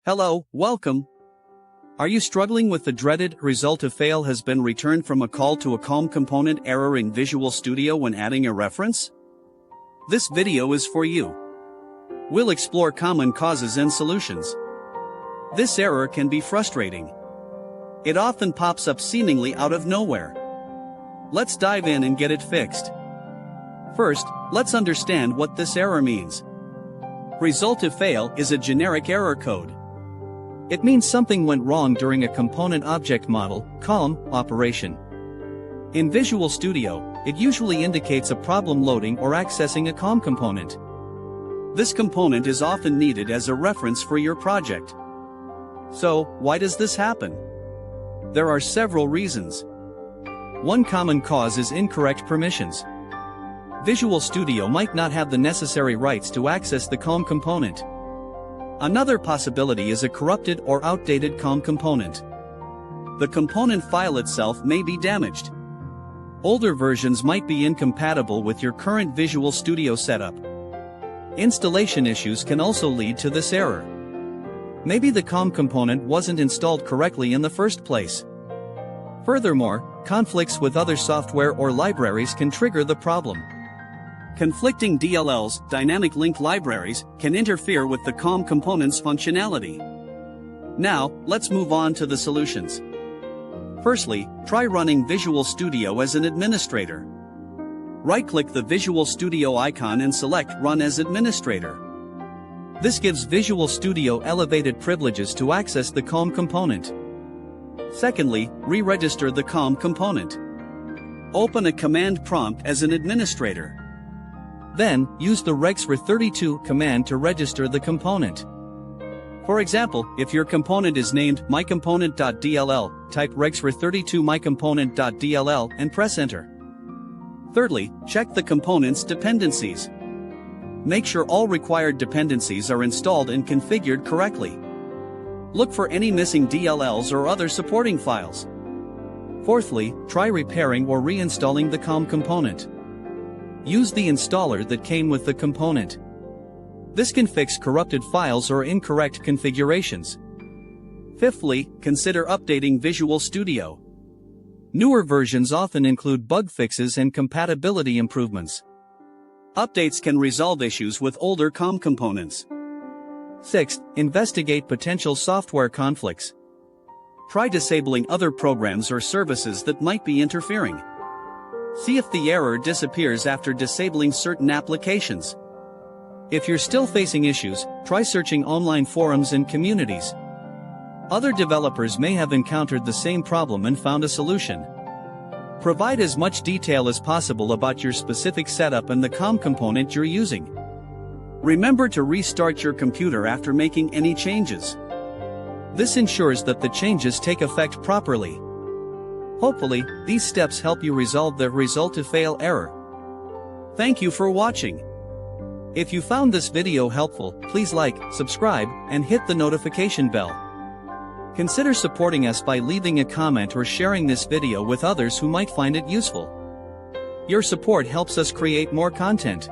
Hello, welcome. Are you struggling with the dreaded result of fail has been returned from a call to a COM component error in Visual Studio when adding a reference? This video is for you. We'll explore common causes and solutions. This error can be frustrating. It often pops up seemingly out of nowhere. Let's dive in and get it fixed. First, let's understand what this error means. Result of fail is a generic error code. It means something went wrong during a component object model, COM, operation. In Visual Studio, it usually indicates a problem loading or accessing a COM component. This component is often needed as a reference for your project. So, why does this happen? There are several reasons. One common cause is incorrect permissions. Visual Studio might not have the necessary rights to access the COM component. Another possibility is a corrupted or outdated COM component. The component file itself may be damaged. Older versions might be incompatible with your current Visual Studio setup. Installation issues can also lead to this error. Maybe the COM component wasn't installed correctly in the first place. Furthermore, conflicts with other software or libraries can trigger the problem. Conflicting DLLs, dynamic link libraries, can interfere with the COM component's functionality. Now, let's move on to the solutions. Firstly, try running Visual Studio as an administrator. Right-click the Visual Studio icon and select Run as Administrator. This gives Visual Studio elevated privileges to access the COM component. Secondly, re-register the COM component. Open a command prompt as an administrator. Then, use the regexre32 command to register the component. For example, if your component is named mycomponent.dll, type regexre32 mycomponent.dll and press enter. Thirdly, check the component's dependencies. Make sure all required dependencies are installed and configured correctly. Look for any missing DLLs or other supporting files. Fourthly, try repairing or reinstalling the COM component. Use the installer that came with the component. This can fix corrupted files or incorrect configurations. Fifthly, consider updating Visual Studio. Newer versions often include bug fixes and compatibility improvements. Updates can resolve issues with older COM components. Sixth, investigate potential software conflicts. Try disabling other programs or services that might be interfering. See if the error disappears after disabling certain applications. If you're still facing issues, try searching online forums and communities. Other developers may have encountered the same problem and found a solution. Provide as much detail as possible about your specific setup and the COM component you're using. Remember to restart your computer after making any changes. This ensures that the changes take effect properly. Hopefully, these steps help you resolve the result of fail error. Thank you for watching. If you found this video helpful, please like, subscribe, and hit the notification bell. Consider supporting us by leaving a comment or sharing this video with others who might find it useful. Your support helps us create more content.